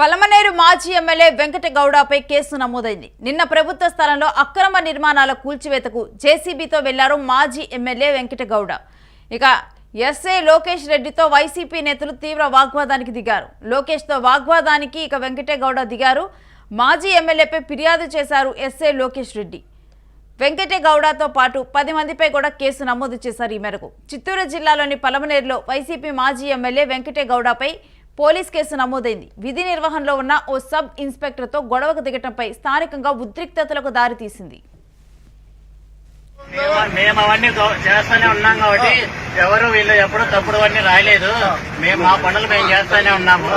పలమనేరు మాజీ MLA వెంకటగౌడపై case నమోదైంది. నిన్న ప్రభుత్వ స్థలంలో అక్రమ నిర్మాణాల కూల్చివేతకు జేసీబీతో వెళ్లారు మాజీ ఎమ్మెల్యే వెంకటగౌడ. ఇక ఎస్ఐ లోకేష్ రెడ్డితో వైసీపీ నేతలు తీవ్ర వాగ్వాదానికి దిగారు. లోకేష్తో వాగ్వాదానికి ఇక వెంకటగౌడ దిగారు. మాజీ ఎమ్మెల్యేపై ఫిర్యాదు చేశారు ఎస్ఐ లోకేష్ రెడ్డి. వెంకటగౌడతో పాటు 10 మందిపై కూడా కేసు నమోదు చేశారు. ఈ మేరకు చిత్తూరు జిల్లాలోని పలమనేరులో వైసీపీ మాజీ ఎమ్మెల్యే వెంకటగౌడపై పోలీస్ కేసు నమోదైంది. విధి నిర్వహణలో ఉన్న ఓ సబ్ ఇన్స్పెక్టర్తో గొడవకు దిగటంపై స్థానికంగా ఉద్రిక్తతలకు దారితీసింది. మేము అవన్నీ చేస్తానే ఉన్నాం కాబట్టి ఎవరు వీళ్ళు ఎప్పుడు తప్పుడు అన్నీ రాయలేదు. మేము మా పనులు మేము చేస్తానే ఉన్నాము.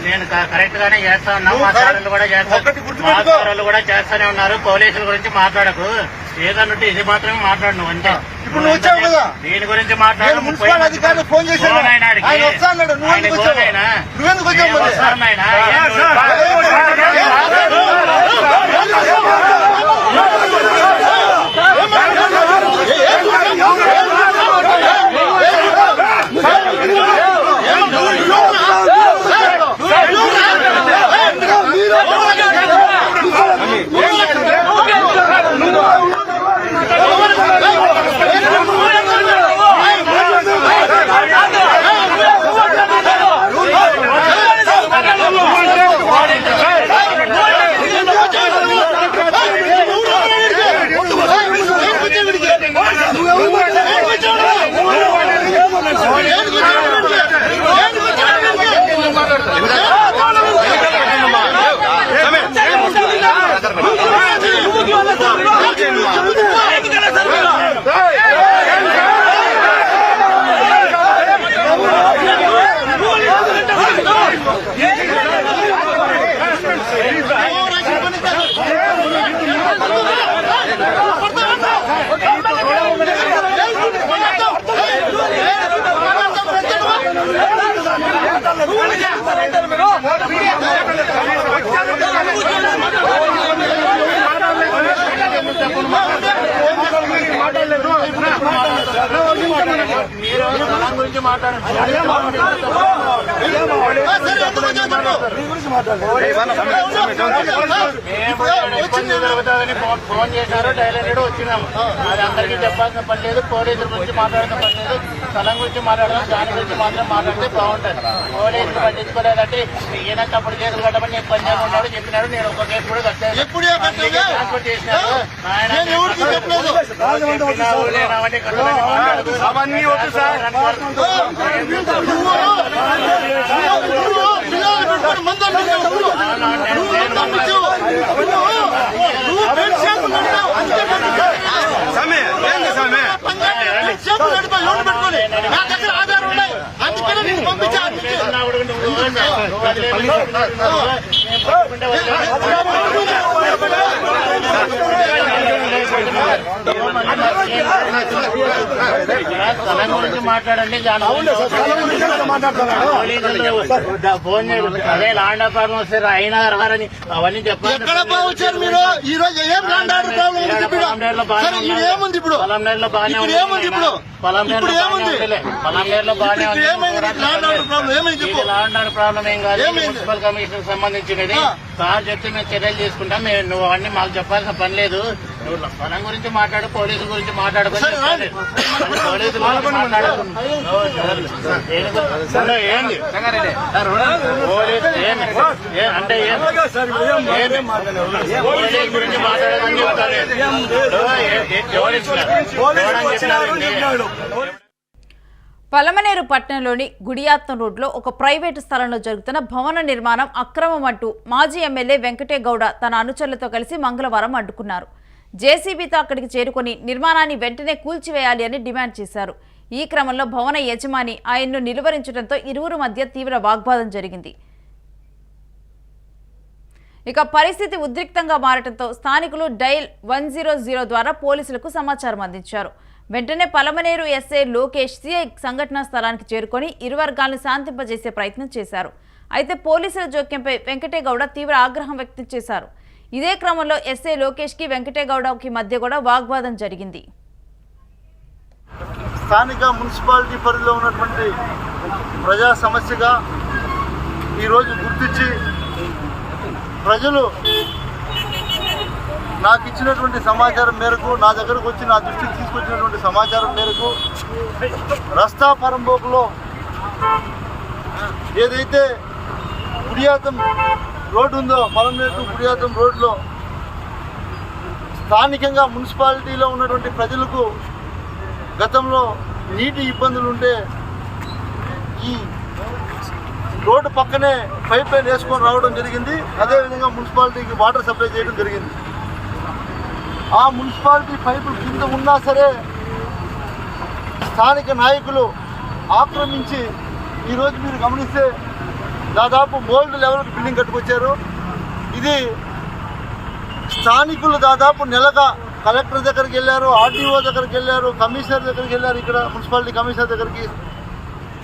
నేను కరెక్ట్ గానే చేస్తా ఉన్నాము. మా సార్లు కూడా చేస్తానే ఉన్నారు. పోలీసుల గురించి మాట్లాడకు, ఏదన్నట్టు ఇది మాత్రమే మాట్లాడను అంతే. దీని గురించి మాట్లాడు. గురించి ఫోన్ చేశారు. డైరెక్ట్ వచ్చినాము. అది అందరికీ చెప్పాల్సిన పని లేదు. పోలీసుల గురించి మాట్లాడాల్సిన పని లేదు. స్థలం గురించి మాట్లాడదాం. దాని గురించి మాత్రం మాట్లాడితే బాగుంటుంది. పోలీసులు పట్టించుకోలేదంటే ఈయన తప్పుడు కేసులు కట్టమని నేను పని చేయమన్నాడు చెప్పినాడు. నేను ఒక కేసు కూడా కట్టాను. ట్రాన్స్ఫర్ చేసినాడు. అవన్నీ వద్దు సార్. స్థలం గురించి మాట్లాడండి. ఫోన్ అదే ల్యాండ్ ఆఫ్ ప్రాబ్లం వస్తే అయినా రారని అవన్నీ చెప్పాలి. పొలంనేరులో బాగానే ల్యాండ్ ఆర్డర్ ప్రాబ్లం ఏం కాదు. మున్సిపల్ కమిషన్ సంబంధించినది. సార్ చెప్తే మేము చర్యలు తీసుకుంటాం. నువ్వు అవన్నీ మాకు చెప్పాల్సిన పని లేదు. నువ్వు స్థలం గురించి మాట్లాడు, పోలీసుల గురించి మాట్లాడుకొని పోలీసుల గురించి మాట్లాడు. ఏంది అంటే పోలీసుల గురించి మాట్లాడదని చెప్తారు. పలమనేరు పట్టణంలోని గుడియాత్తం రోడ్లో ఒక ప్రైవేటు స్థలంలో జరుగుతున్న భవన నిర్మాణం అక్రమం అంటూ మాజీ ఎమ్మెల్యే వెంకటగౌడ తన అనుచరులతో కలిసి మంగళవారం అడ్డుకున్నారు. జేసీబీతో అక్కడికి చేరుకుని నిర్మాణాన్ని వెంటనే కూల్చివేయాలి అని డిమాండ్ చేశారు. ఈ క్రమంలో భవన యజమాని ఆయన్ను నిలువరించడంతో ఇరువురు మధ్య తీవ్ర వాగ్వాదం జరిగింది. ఇక పరిస్థితి ఉద్రిక్తంగా మారడంతో స్థానికులు డయల్ 100 ద్వారా పోలీసులకు సమాచారం అందించారు. వెంటనే పలమనేరు ఎస్ఐ లోకేష్ సిఐ సంఘటనా స్థలానికి చేరుకొని ఇరు వర్గాలను శాంతింపజేసే ప్రయత్నం చేశారు. అయితే పోలీసుల జోక్యంపై వెంకటగౌడ తీవ్ర ఆగ్రహం వ్యక్తం చేశారు. ఇదే క్రమంలో ఎస్ఐ లోకేష్ కి వెంకటగౌడకి మధ్య కూడా వాగ్వాదం జరిగింది. స్థానిక మున్సిపాలిటీ పరిధిలో ఉన్నటువంటి ప్రజా సమస్యగా ఈరోజు గుర్తించి ప్రజలు నాకు ఇచ్చినటువంటి సమాచారం మేరకు, నా దగ్గరకు వచ్చి నా దృష్టికి తీసుకొచ్చినటువంటి సమాచారం మేరకు రస్తా పరంబోకులో ఏదైతే గుడియాతం రోడ్డు ఉందో, పలమనేరు గుడియాతం రోడ్లో స్థానికంగా మున్సిపాలిటీలో ఉన్నటువంటి ప్రజలకు గతంలో నీటి ఇబ్బందులు ఉంటే ఈ రోడ్డు పక్కనే పైప్ లైన్ వేసుకొని రావడం జరిగింది. అదేవిధంగా మున్సిపాలిటీకి వాటర్ సప్లై చేయడం జరిగింది. ఆ మున్సిపాలిటీ పైపులు కింద ఉన్నా సరే స్థానిక నాయకులు ఆక్రమించి ఈరోజు మీరు గమనిస్తే దాదాపు మోల్డ్ లెవెల్కి బిల్డింగ్ కట్టుకొచ్చారు. ఇది స్థానికులు దాదాపు నెలగా కలెక్టర్ దగ్గరికి వెళ్ళారు, ఆర్డీఓ దగ్గరికి వెళ్ళారు, కమిషనర్ దగ్గరికి వెళ్ళారు, ఇక్కడ మున్సిపాలిటీ కమిషనర్ దగ్గరికి,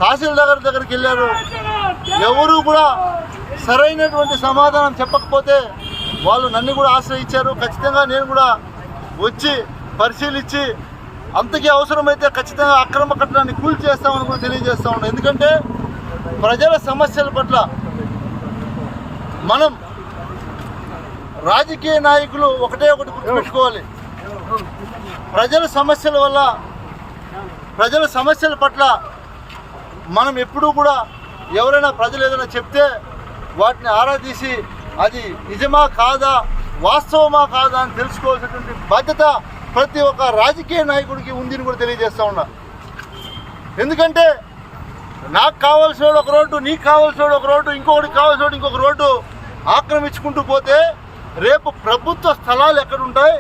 తహసీల్దార్ దగ్గరికి వెళ్ళారు. ఎవరు కూడా సరైనటువంటి సమాధానం చెప్పకపోతే వాళ్ళు నన్ను కూడా ఆశ్రయించారు. ఖచ్చితంగా నేను కూడా వచ్చి పరిశీలించి అంతకీ అవసరమైతే ఖచ్చితంగా అక్రమ కట్టడాన్ని కూల్చేస్తామని కూడా తెలియజేస్తా ఉన్నాం. ఎందుకంటే ప్రజల సమస్యల పట్ల మనం రాజకీయ నాయకులు ఒకటే ఒకటి గుర్తుపెట్టుకోవాలి. ప్రజల సమస్యల పట్ల మనం ఎప్పుడూ కూడా ఎవరైనా ప్రజలు ఏదైనా చెప్తే వాటిని ఆరా తీసి అది నిజమా కాదా, వాస్తవమా కాదా అని తెలుసుకోవాల్సినటువంటి బాధ్యత ప్రతి ఒక్క రాజకీయ నాయకుడికి ఉందని కూడా తెలియజేస్తూ ఉన్నా. ఎందుకంటే నాకు కావాల్సిన ఒక రోడ్డు, నీకు కావాల్సిన ఒక రోడ్డు, ఇంకొకటికి కావాల్సిన ఇంకొక రోడ్డు ఆక్రమించుకుంటూ పోతే రేపు ప్రభుత్వ స్థలాలు ఎక్కడుంటాయి?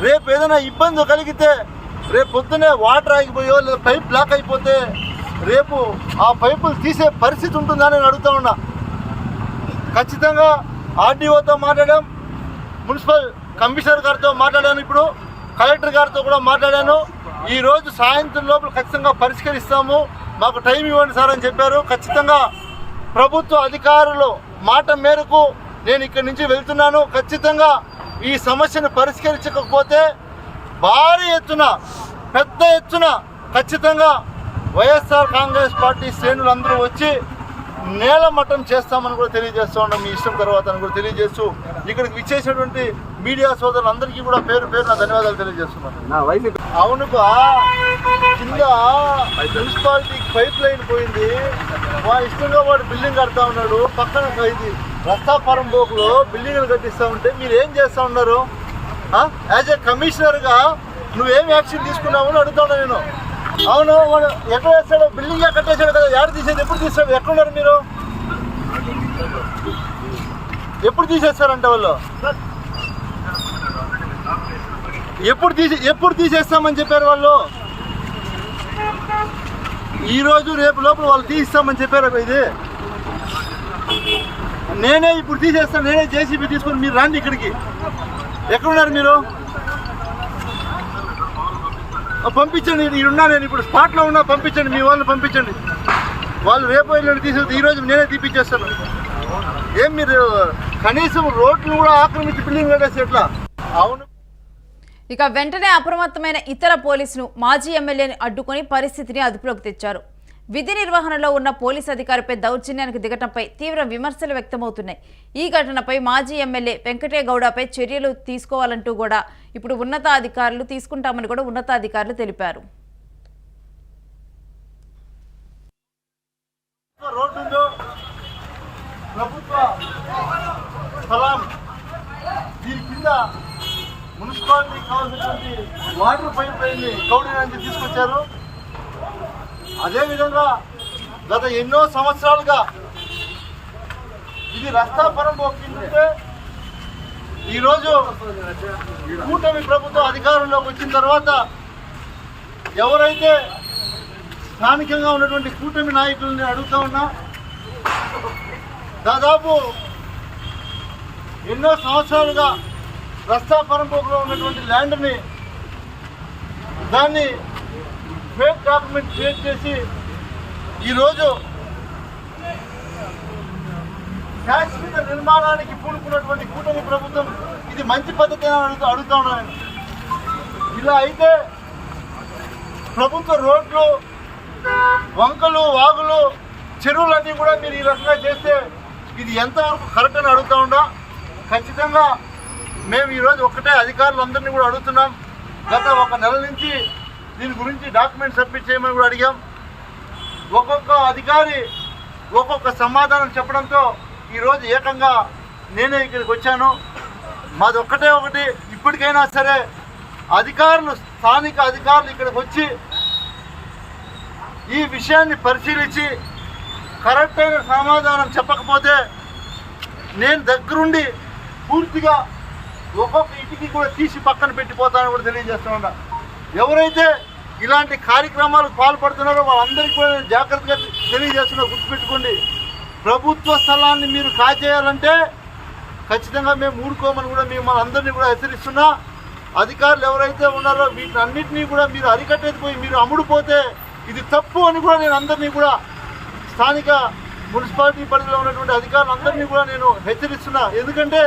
రేపు ఏదైనా ఇబ్బంది కలిగితే రేపు పొద్దునే వాటర్ ఆగిపోయో లేదా పైప్ బ్లాక్ అయిపోతే రేపు ఆ పైపులు తీసే పరిస్థితి ఉంటుందని నేను అడుగుతా ఉన్నా. ఖచ్చితంగా ఆర్డీఓతో మాట్లాడాం, మున్సిపల్ కమిషనర్ గారితో మాట్లాడాను, ఇప్పుడు కలెక్టర్ గారితో కూడా మాట్లాడాను. ఈరోజు సాయంత్రం లోపల ఖచ్చితంగా పరిష్కరిస్తాము, మాకు టైం ఇవ్వండి సార్ అని చెప్పారు. ఖచ్చితంగా ప్రభుత్వ అధికారులు మాట మేరకు నేను ఇక్కడి నుంచి వెళ్తున్నాను. ఖచ్చితంగా ఈ సమస్యను పరిష్కరించకపోతే భారీ ఎత్తున, పెద్ద ఎత్తున ఖచ్చితంగా వైఎస్ఆర్ కాంగ్రెస్ పార్టీ శ్రేణులందరూ వచ్చి నేలమట్టం చేస్తామని కూడా తెలియజేస్తూ ఉన్నాం. మీ ఇష్టం తర్వాత అని కూడా తెలియజేస్తూ ఇక్కడికి విచ్చేసినటువంటి మీడియా సోదరులందరికీ కూడా పేరు పేరున ధన్యవాదాలు తెలియజేస్తున్నాను. అవును బా, కింద మున్సిపాలిటీకి పైప్ లైన్ పోయింది, వాడు ఇష్టంగా వాడు బిల్డింగ్ కడతా ఉన్నాడు. పక్కన ఇది రస్తా పరంబోకులో బిల్డింగ్లు కట్టిస్తూ ఉంటే మీరు ఏం చేస్తూ ఉన్నారు? యాజ్ ఏ కమిషనర్గా నువ్వేం యాక్షన్ తీసుకున్నావు అని అడుగుతా ఉన్నా నేను. అవును, వాడు ఎక్కడ వేస్తాడు? బిల్డింగ్ కట్టేసాడు కదా, యాడ తీసేది? ఎప్పుడు తీస్తాడు? ఎక్కడున్నారు మీరు? ఎప్పుడు తీసేస్తారంటే వాళ్ళు ఎప్పుడు తీసేస్తామని చెప్పారు వాళ్ళు? ఈరోజు రేపు లోపల వాళ్ళు తీస్తామని చెప్పారు. ఇది నేనే ఇప్పుడు తీసేస్తాను, నేనే జేసీబీ తీసుకొని మీరు రండి ఇక్కడికి. ఎక్కడున్నారు మీరు? పంపించండి, నేనున్నా, నేను ఇప్పుడు స్పాట్లో ఉన్నా, పంపించండి, మీ వాళ్ళని పంపించండి. వాళ్ళు రేపు వెళ్ళి తీసేది, ఈరోజు నేనే తీపిచ్చేస్తాను. ఏం మీరు కనీసం రోడ్లు కూడా ఆక్రమించి బిల్డింగ్ కట్టేసి ఎట్లా? అవును. ఇక వెంటనే అప్రమత్తమైన ఇతర పోలీసులు మాజీ ఎమ్మెల్యేని అడ్డుకొని పరిస్థితిని అదుపులోకి తెచ్చారు. విధి నిర్వహణలో ఉన్న పోలీసు అధికారిపై దౌర్జన్యానికి దిగటంపై తీవ్ర విమర్శలు వ్యక్తమవుతున్నాయి. ఈ ఘటనపై మాజీ ఎమ్మెల్యే వెంకటేగౌడపై చర్యలు తీసుకోవాలంటూ కూడా ఇప్పుడు ఉన్నతాధికారులు తీసుకుంటామని కూడా ఉన్నతాధికారులు తెలిపారు. మున్సిపాలిటీ కావాల్సినటువంటి వాటర్ పైప్ లైన్ గౌడీ నుంచి తీసుకొచ్చారు. అదేవిధంగా గత ఎన్నో సంవత్సరాలుగా ఇది రస్తా పరంబోకింటే ఈరోజు కూటమి ప్రభుత్వం అధికారంలోకి వచ్చిన తర్వాత ఎవరైతే స్థానికంగా ఉన్నటువంటి కూటమి నాయకులని అడుగుతా ఉన్నా, దాదాపు ఎన్నో సంవత్సరాలుగా రస్తా పరంబోకులో ఉన్నటువంటి ల్యాండ్ని దాన్ని ఫేక్ డాక్యుమెంట్ క్రియేట్ చేసి ఈరోజు శాశ్వత నిర్మాణానికి పూనుకున్నటువంటి కూటమి ప్రభుత్వం ఇది మంచి పద్ధతి అని అడుగుతా ఉన్నాను. ఇలా అయితే ప్రభుత్వ రోడ్లు, వంకలు, వాగులు, చెరువులన్నీ కూడా మీరు ఈ రకంగా చేస్తే ఇది ఎంతవరకు కరెక్ట్ అని అడుగుతా ఉన్నా. ఖచ్చితంగా మేము ఈరోజు ఒక్కటే అధికారులందరినీ కూడా అడుగుతున్నాం. గత 1 నెల నుంచి దీని గురించి డాక్యుమెంట్ సబ్మిట్ చేయమని కూడా అడిగాం. ఒక్కొక్క అధికారి ఒక్కొక్క సమాధానం చెప్పడంతో ఈరోజు ఏకంగా నేనే ఇక్కడికి వచ్చాను. మాది ఒకటి ఇప్పటికైనా సరే అధికారులు, స్థానిక అధికారులు ఇక్కడికి వచ్చి ఈ విషయాన్ని పరిశీలించి కరెక్ట్ అయిన సమాధానం చెప్పకపోతే నేను దగ్గరుండి పూర్తిగా ఒక్కొక్క ఇంటికి కూడా తీసి పక్కన పెట్టిపోతానని కూడా తెలియజేస్తూ ఉన్నా. ఎవరైతే ఇలాంటి కార్యక్రమాలకు పాల్పడుతున్నారో వాళ్ళందరికీ కూడా నేను జాగ్రత్తగా తెలియజేస్తున్నా. గుర్తుపెట్టుకోండి, ప్రభుత్వ స్థలాన్ని మీరు కాజేయాలంటే ఖచ్చితంగా మేము ఊరుకోమని కూడా మిమ్మల్ని అందరినీ కూడా హెచ్చరిస్తున్నా. అధికారులు ఎవరైతే ఉన్నారో వీటన్నిటినీ కూడా మీరు అరికట్టేది మీరు అమ్ముడుపోతే ఇది తప్పు అని కూడా నేను అందరినీ కూడా స్థానిక మున్సిపాలిటీ పరిధిలో ఉన్నటువంటి అధికారులందరినీ కూడా నేను హెచ్చరిస్తున్నా. ఎందుకంటే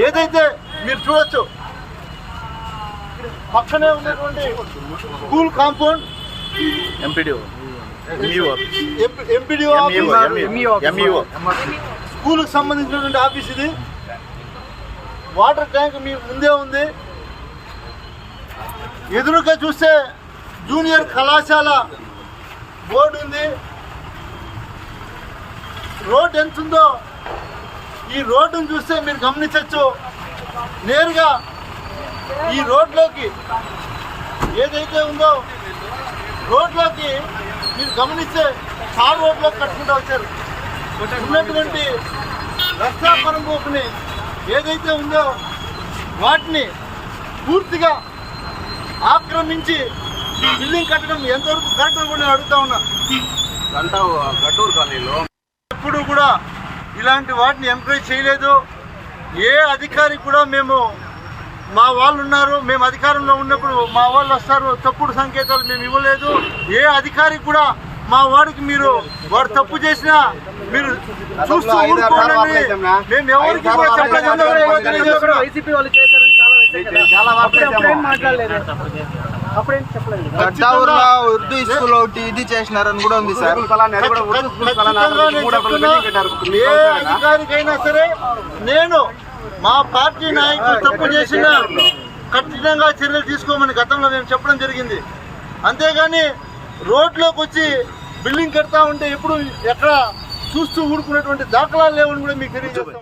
ఏదైతే మీరు చూడొచ్చు పక్కనే ఉన్నటువంటి స్కూల్ కాంపౌండ్ ఎంపీడీఓ స్కూల్కి సంబంధించినటువంటి ఆఫీస్ ఇది. వాటర్ ట్యాంక్ మీ ముందే ఉంది. ఎదురుగా చూస్తే జూనియర్ కళాశాల బోర్డు ఉంది. రోడ్ ఎంత ఉందో ఈ రోడ్డును చూస్తే మీరు గమనించవచ్చు. నేరుగా ఈ రోడ్లోకి ఏదైతే ఉందో రోడ్లోకి మీరు గమనిస్తే చాలా రోడ్లోకి కట్టుకుంటూ వచ్చారు. ఉన్నటువంటి రస్తా పరంపోకుని ఏదైతే ఉందో వాటిని పూర్తిగా ఆక్రమించి బిల్డింగ్ కట్టడం ఎంతవరకు కరెక్ట్ అని కూడా నేను అడుగుతా ఉన్నా. గట్టూరు కాలనీలో ఎప్పుడు కూడా ఇలాంటి వాటిని ఎంకరేజ్ చేయలేదు. ఏ అధికారి కూడా మేము మా వాళ్ళు ఉన్నారు, మేము అధికారంలో ఉన్నప్పుడు మా వాళ్ళు వస్తారు, తప్పుడు సంకేతాలు మేము ఇవ్వలేదు. ఏ అధికారి కూడా మా వాడికి వాడు తప్పు చేసినా మీరు చూస్తూ ఊరుకోవాలని మేము ఎవరికి కూడా చెప్పలేదు. వైసీపీ వాళ్ళు చేశారని చాలా గట్టావుర్లో ఉర్దూ స్కూల్ ఒకటి ఇది చేసినారని కూడా ఉంది సార్. ఏ అధికారికైనా సరే నేను మా పార్టీ నాయకులు తప్పు చేసినా కఠినంగా చర్యలు తీసుకోమని గతంలో మేము చెప్పడం జరిగింది. అంతేగాని రోడ్లోకి వచ్చి బిల్డింగ్ కడతా ఉంటే ఎప్పుడు ఎక్కడ చూస్తూ ఊరుకునేటువంటి దాఖలాలు లేవని కూడా మీకు తెలియజేస్తాం.